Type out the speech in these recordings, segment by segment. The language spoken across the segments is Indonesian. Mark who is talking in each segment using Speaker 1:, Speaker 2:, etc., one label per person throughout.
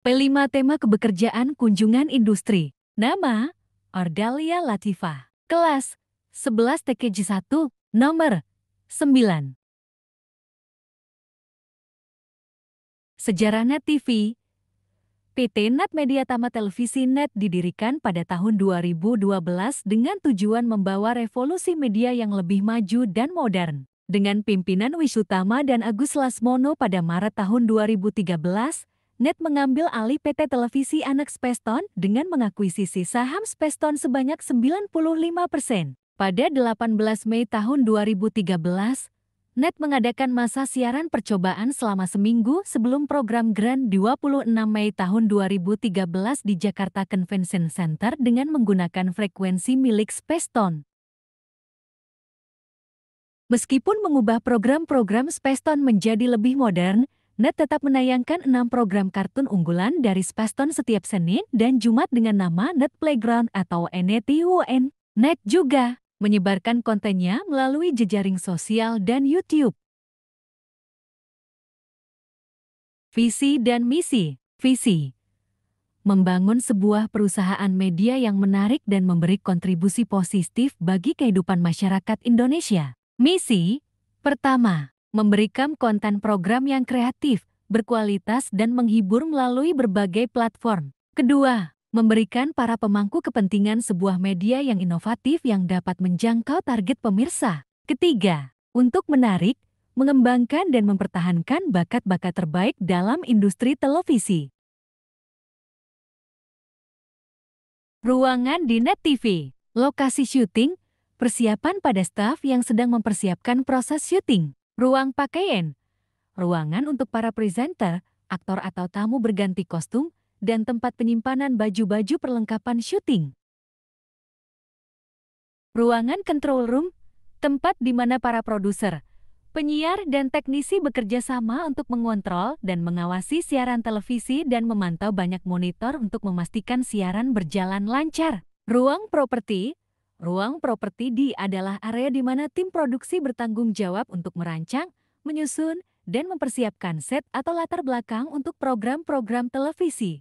Speaker 1: P5 tema kebekerjaan kunjungan industri. Nama, Ordalia Latifah. Kelas, 11 TKJ 1, nomor 9. Sejarah Net TV. PT Net Media Tama Televisi Net didirikan pada tahun 2012 dengan tujuan membawa revolusi media yang lebih maju dan modern. Dengan pimpinan Wisutama dan Agus Lasmono pada Maret tahun 2013, Net mengambil alih PT Televisi Anak Spacetown dengan mengakuisisi saham Spacetown sebanyak 95%. Pada 18 Mei tahun 2013, Net mengadakan masa siaran percobaan selama seminggu sebelum program Grand 26 Mei tahun 2013 di Jakarta Convention Center dengan menggunakan frekuensi milik Spacetown. Meskipun mengubah program-program Spacetown menjadi lebih modern, Net tetap menayangkan 6 program kartun unggulan dari Spacetown setiap Senin dan Jumat dengan nama Net Playground atau NETUN. Net juga menyebarkan kontennya melalui jejaring sosial dan YouTube. Visi dan misi. Visi: membangun sebuah perusahaan media yang menarik dan memberi kontribusi positif bagi kehidupan masyarakat Indonesia. Misi: pertama, memberikan konten program yang kreatif, berkualitas dan menghibur melalui berbagai platform. Kedua, memberikan para pemangku kepentingan sebuah media yang inovatif yang dapat menjangkau target pemirsa. Ketiga, untuk menarik, mengembangkan dan mempertahankan bakat-bakat terbaik dalam industri televisi. Ruangan di Net TV. Lokasi syuting, persiapan pada staf yang sedang mempersiapkan proses syuting. Ruang pakaian, ruangan untuk para presenter, aktor atau tamu berganti kostum, dan tempat penyimpanan baju-baju perlengkapan syuting. Ruangan control room, tempat di mana para produser, penyiar dan teknisi bekerja sama untuk mengontrol dan mengawasi siaran televisi dan memantau banyak monitor untuk memastikan siaran berjalan lancar. Ruang properti. Ruang properti adalah area di mana tim produksi bertanggung jawab untuk merancang, menyusun, dan mempersiapkan set atau latar belakang untuk program-program televisi.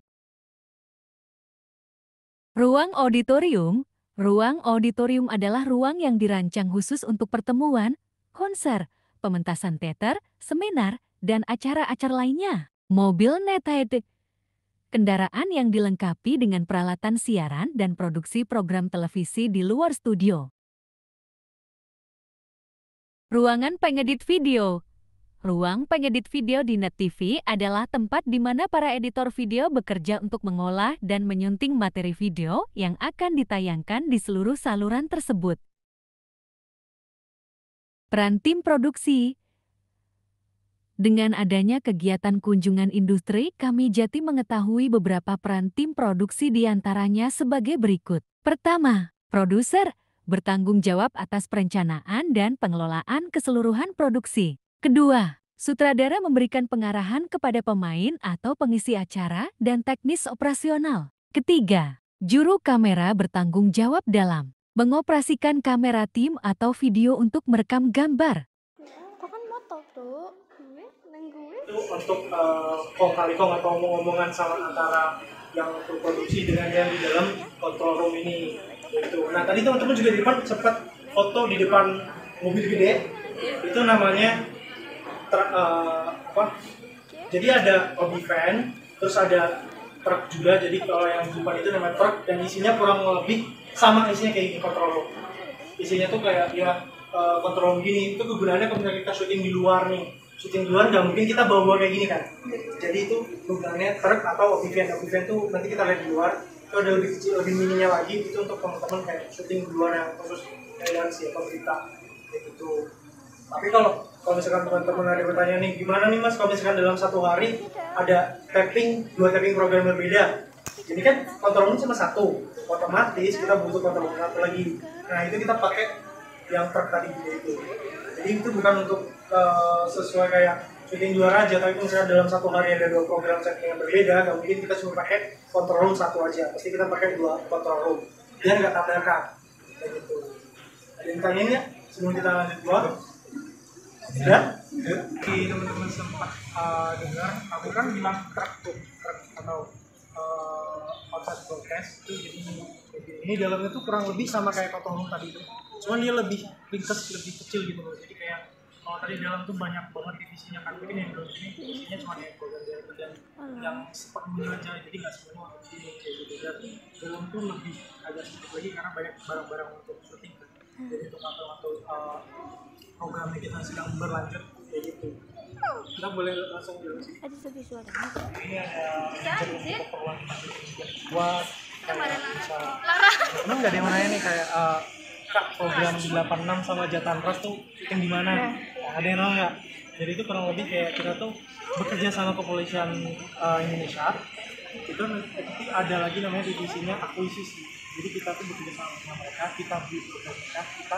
Speaker 1: Ruang auditorium. Ruang auditorium adalah ruang yang dirancang khusus untuk pertemuan, konser, pementasan teater, seminar, dan acara-acara lainnya. Mobil Nethead. Kendaraan yang dilengkapi dengan peralatan siaran dan produksi program televisi di luar studio. Ruangan pengedit video. Ruang pengedit video di Net TV adalah tempat di mana para editor video bekerja untuk mengolah dan menyunting materi video yang akan ditayangkan di seluruh saluran tersebut. Peran tim produksi. Dengan adanya kegiatan kunjungan industri, kami Jati mengetahui beberapa peran tim produksi diantaranya sebagai berikut. Pertama, produser bertanggung jawab atas perencanaan dan pengelolaan keseluruhan produksi. Kedua, sutradara memberikan pengarahan kepada pemain atau pengisi acara dan teknis operasional. Ketiga, juru kamera bertanggung jawab dalam mengoperasikan kamera tim atau video untuk merekam gambar.
Speaker 2: Kok kan moto tuh, gue
Speaker 3: itu untuk kong kali kong atau omong-omongan sama antara yang berproduksi dengan yang di dalam control room ini gitu. Nah tadi teman-teman juga di depan sempat foto di depan mobil gede, itu namanya jadi ada Obi van, terus ada truk juga. Jadi kalau yang di depan itu namanya truk dan isinya kurang lebih sama isinya kayak gini control room. Isinya tuh kayak ya control room gini. Itu kegunaannya kalau misalnya kita syuting di luar nih. Syuting di luar nggak mungkin kita bawa kayak gini kan. Jadi itu kegunaannya truk atau Obi van. Obi van tuh nanti kita lihat di luar. Itu ada lebih kecil, lebih mininya lagi. Itu untuk teman-teman kayak syuting di luar yang khusus kayak atau berita kayak gitu. Tapi kalau misalkan teman-teman ada pertanyaan nih, gimana nih mas kalau misalkan dalam satu hari ada dua tapping program berbeda. Jadi kan kontrolnya cuma satu, otomatis kita butuh kontrol satu lagi. Nah itu kita pakai yang truk tadi itu. Jadi itu bukan untuk sesuai kayak syuting luar aja, tapi misalkan dalam satu hari ada dua program setting yang berbeda, nggak mungkin kita cuma pakai control room satu aja. Pasti kita pakai dua control room, biar nggak tabrakan. Kayak gitu. Ada yang tanyain ya sebelum kita lanjut buat? Ya? Di teman-teman sempat dengar, aku kan bilang truk tuh, truk atau outside broadcast itu jadi ini dalamnya tuh kurang lebih sama kayak Kotorum tadi itu, cuman dia lebih ringkes, lebih kecil gitu loh. Jadi kayak kalau tadi dalam tuh banyak banget divisinya kan, mungkin yang dalam ini divisinya cuma yang program dan yang sepenuhnya aja, jadi nggak semua ini kayak gitu. Dan dalam tuh lebih agak sedikit lagi karena banyak barang-barang untuk syuting kan, jadi untuk waktu programnya kita sedang berlanjut kayak gitu. Kita boleh langsung dulu sih.
Speaker 2: Ada lebih suara.
Speaker 3: Ini ada keperluan buat kayak bisa. Emang nggak ada yang nanya nih kayak Kak, program 86 sama Jatan Ras tuh yang di mana? Nah, ada yang tahu nggak? Jadi itu kurang lebih kayak kita tuh bekerja sama kepolisian Indonesia. Itu nanti ada lagi namanya divisinya akuisisi. Jadi kita tuh bekerja sama mereka, kita beli produk mereka, kita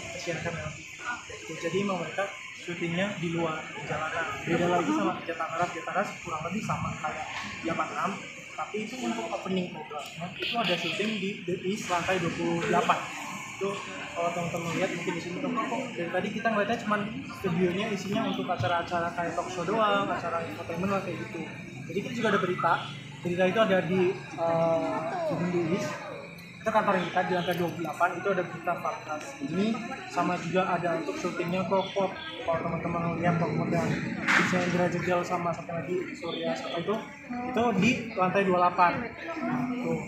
Speaker 3: kita siarkan dengan TV. Jadi memang mereka syutingnya di luar jalanan. Beda lagi sama Jatan Ras kurang lebih sama kayak 86. Tapi itu untuk opening programnya itu ada syuting di The East lantai 28. Itu kalau teman-teman lihat mungkin di sini dari tadi kita ngeliatnya cuman studionya isinya untuk acara-acara kayak talk show doang, acara entertainment lah kayak gitu. Jadi kita juga ada berita itu ada di The East. Itu kantor kita di lantai 28, itu ada berita Farkas ini, sama juga ada untuk syutingnya Prokop. Kalau teman-teman lihat Prokop yang bisa Indra Jegel sama satu lagi Surya Sapa itu di lantai 28. Tuh,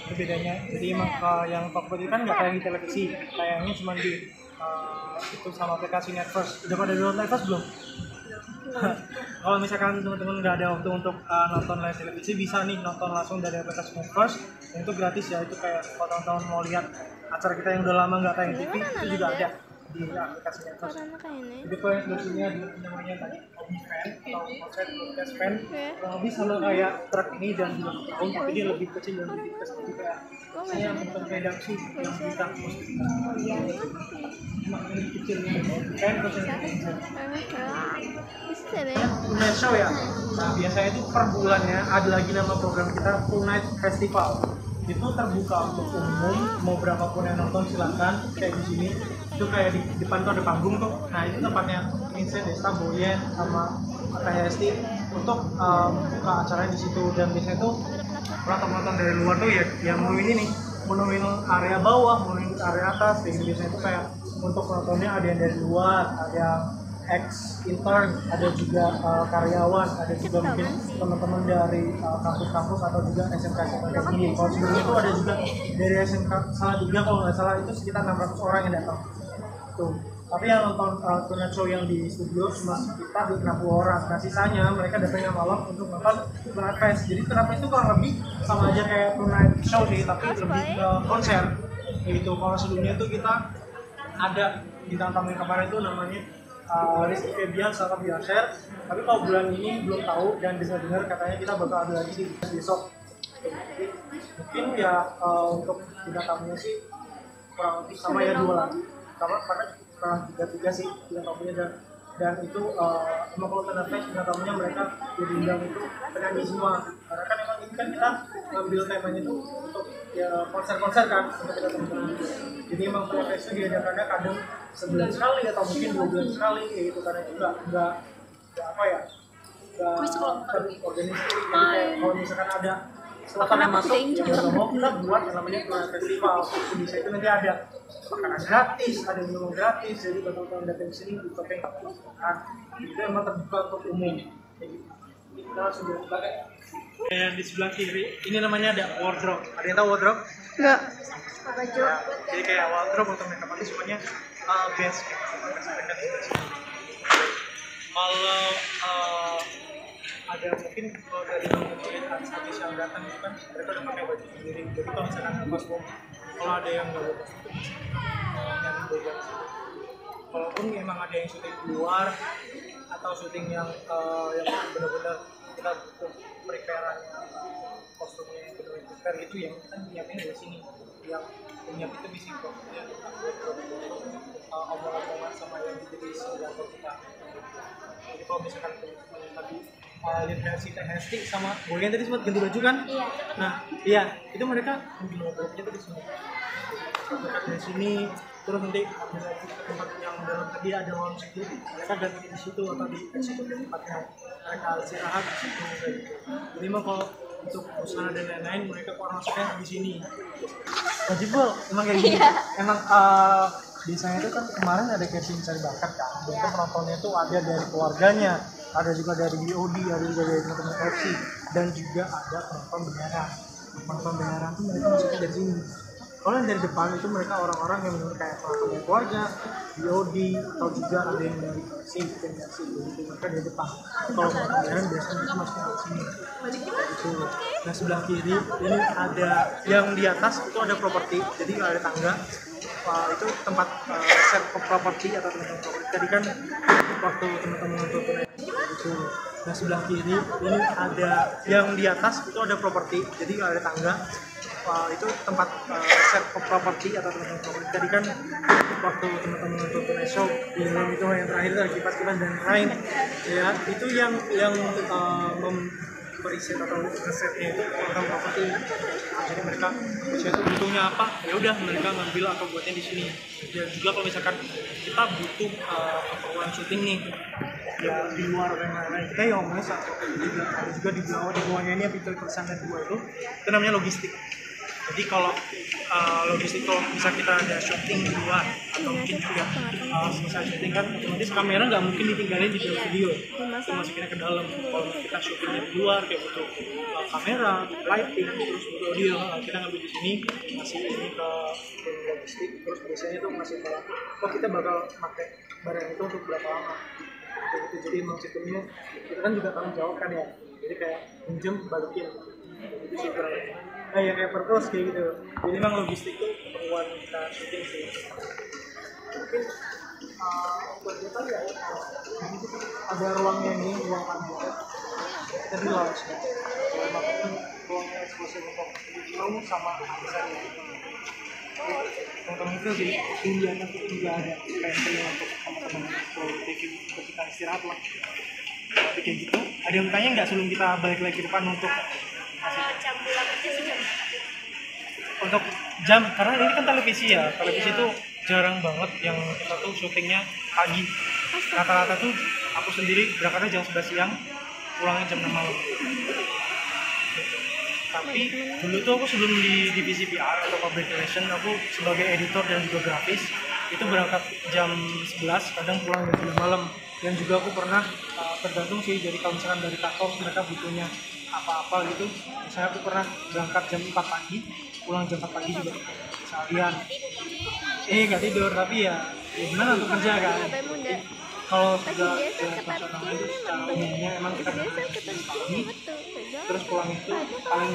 Speaker 3: itu bedanya. Jadi emang yang Prokop itu kan nggak kayak di televisi, kayaknya cuma di itu sama aplikasi Netflix. Udah pada download Netflix belum? Kalau misalkan teman-teman nggak ada waktu untuk nonton live televisi, bisa nih nonton langsung dari aplikasi Netflix, dan itu gratis ya. Itu kayak kalau teman-teman mau lihat acara kita yang udah lama nggak tayang TV, itu juga ada di aplikasi Netflix. Jadi kalau yang sebelah sini ada namanya tadi OmniFan atau Outside Broadcast Fan, kurang lebih sama kayak truk ini dan juga tahun, tapi dia lebih kecil dan lebih kecil, lebih kayak saya nonton redaksi yang bisa lebih kecil kan Tonight Show ya. Nah biasanya itu per bulannya ada lagi nama program kita Tonight Festival. Itu terbuka untuk umum, mau berapapun yang nonton silakan. Kayak di sini itu kayak di depan tuh ada panggung tuh. Nah itu tempatnya Vincent Desta Boyen sama Teh Hesti untuk buka acaranya di situ. Dan biasanya tuh penonton dari luar tuh ya mau ini nih, mau nemuin area bawah, mau nemuin area atas. Kayak gitu biasanya itu kayak untuk penontonnya ada yang dari luar, ada yang ex-intern, ada juga karyawan, ada juga mungkin teman-teman dari kampus-kampus atau juga SMK kayak gini. Kalau sebelumnya itu ada juga dari SMK Salatiga kalau nggak salah, itu sekitar 600 orang yang datang. Tuh. Tapi yang nonton Tonight Show yang di studio cuma sekitar 60 orang. Nah sisanya mereka datangnya malam untuk nonton Tonight Fest. Jadi Tonight Fest itu kurang lebih sama aja kayak Tonight Show sih, tapi lebih ke konser. Gitu. Kalau sebelumnya itu kita ada di tamu yang kemarin itu namanya Rizky Febian sama Biaser, tapi kalau bulan ini belum tahu dan dengar katanya kita bakal ada lagi di besok. Jadi, mungkin ya untuk bidang tamunya sih kurang lebih sama ya 2 lagi, karena kurang 3 sih bidang tamunya dan itu emang kalau Tonight Fest bidang tamunya mereka diundang itu penyanyi semua, karena kan emang ini kan kita ambil temanya itu untuk ya konser-konser kan untuk kita teman-teman. Jadi emang Tonight Fest itu diadakannya kadang sebulan sekali atau mungkin 2 bulan sekali kayak gitu, karena itu nggak apa ya, nggak organisasi. Jadi kayak kalau misalkan ada silakan yang masuk yang nggak mau, kita buat yang namanya Tonight Festival. Di situ itu nanti ada makanan gratis, ada minum gratis, jadi teman-teman datang ke sini buka pengen itu emang terbuka untuk umum kayak gitu. Kita langsung buka kayak dan di sebelah kiri ini namanya ada wardrobe. Ada yang tahu wardrobe?
Speaker 2: Enggak.
Speaker 3: Baju. Jadi kayak wardrobe untuk makeup itu semuanya best. Kalau ada mungkin kalau dari artis yang datang itu kan mereka udah pakai baju sendiri. Jadi kalau misalkan pas kalau ada yang nggak bagus yang beda. Walaupun memang ada yang syuting di luar atau syuting yang benar-benar kita butuh prepare kostumnya yang benar-benar prepare itu yang kita nyiapin dari sini, yang punya itu di sini ya omongan-omongan sama yang jadi senjata kita. Jadi kalau misalkan tadi lihat si Teh Hesti sama Boyan tadi sempat ganti baju kan?
Speaker 2: Iya.
Speaker 3: Nah iya itu mereka mungkin ngobrolnya tuh di sini. Mereka dari sini terus nanti tempat yang dalam tadi ada lounge itu mereka ganti di situ atau di situ tempatnya mereka istirahat di situ kayak gitu. Jadi mah kalau untuk busana dan lain-lain mereka orang masuknya di sini. Wajib bol, emang kayak gini. Emang biasanya itu kan kemarin ada casting cari bakat kan. Dan itu penontonnya itu ada dari keluarganya, ada juga dari BOD, ada juga dari teman-teman FC, dan juga ada penonton beneran. Penonton beneran tuh mereka masuknya dari sini. Kalau yang dari depan itu mereka orang-orang yang benar kayak penonton dari keluarga, BOD, atau juga ada yang dari sini, jadi mereka dari depan. Kalau penonton beneran biasanya mereka masuknya dari sini. Itu. Nah sebelah kiri ini ada yang di atas itu ada properti, jadi ada tangga. Itu tempat set properti atau teman-teman properti. Tadi kan waktu teman-teman nonton itu. Nah sebelah kiri ini ada yang di atas itu ada properti, jadi ada tangga. Itu tempat set properti atau teman-teman properti. Tadi kan waktu teman-teman nonton show film itu yang terakhir itu ada kipas-kipas dan lain. Ya itu yang periset atau risetnya itu program properti. Jadi mereka itu butuhnya apa, ya udah mereka ngambil atau buatnya di sini. Dan juga kalau misalkan kita butuh keperluan syuting nih ya di luar dan lain-lain, kita ya ngomongnya satu juga ada juga di bawahnya ini yang fitur kesana dua itu namanya logistik. Jadi kalau logistik kalau bisa kita ada syuting di luar atau mungkin juga selesai syuting kan otomatis kamera nggak mungkin ditinggalin di dalam video, itu masukinnya ke dalam. Kalau kita syutingnya di luar kayak butuh kamera, lighting, terus butuh audio, kita ngambil di sini masih ini ke logistik. Terus biasanya tuh masih kalau kita bakal pakai barang itu untuk berapa lama gitu. Jadi emang sistemnya kita kan juga tanggung jawab kan ya, jadi kayak pinjem balikin itu sih kurang lebih. Nah ya kayak purpose kayak gitu. Jadi memang logistik tuh keperluan kita syuting sih. Mungkin buat kita ya ada ruangnya ini, ruang kamera. Kita di lounge ya. Memang ruangnya eksklusif untuk film sama desainnya. Teman-teman itu sih di atas itu juga ada pensil untuk teman-teman produktif ketika istirahat lah. Tapi kayak gitu. Ada yang bertanya nggak sebelum kita balik lagi ke depan untuk
Speaker 2: jam pulang aja sih jam
Speaker 3: untuk jam, karena ini kan televisi ya, televisi itu jarang banget yang kita tuh syutingnya pagi. Rata-rata tuh aku sendiri berangkatnya jam 11 siang, pulangnya jam 6 malam. Tapi dulu tuh aku sebelum di divisi PR atau public relation, aku sebagai editor dan juga grafis itu berangkat jam 11, kadang pulang jam 9 malam. Dan juga aku pernah tergantung sih, jadi kalau misalkan dari kantor mereka butuhnya apa-apa gitu, misalnya aku pernah berangkat jam 4 pagi, pulang jam 4 pagi juga seharian. Nggak tidur, tapi ya gimana untuk kerja kan. Kalau sudah profesional itu secara umumnya emang kita berangkat jam pagi, terus pulang itu paling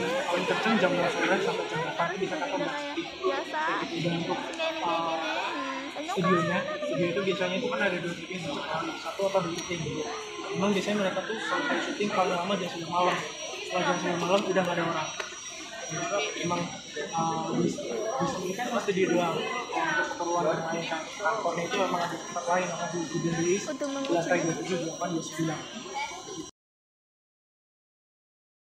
Speaker 3: kenceng jam 2 sore sampai jam 8 itu bisa kantor nggak sepi. Dan untuk studionya itu biasanya itu kan ada 2 syuting, satu atau 2 syuting gitu. Memang biasanya mereka tuh sampai syuting paling lama jam 9 malam. Setelah jam 9 malam udah nggak ada orang. Juga memang di sini kan masih di doang untuk keperluan yang lain kan. Kantornya itu memang ada tempat lain, di Bugis, di lantai 27, 28, 29.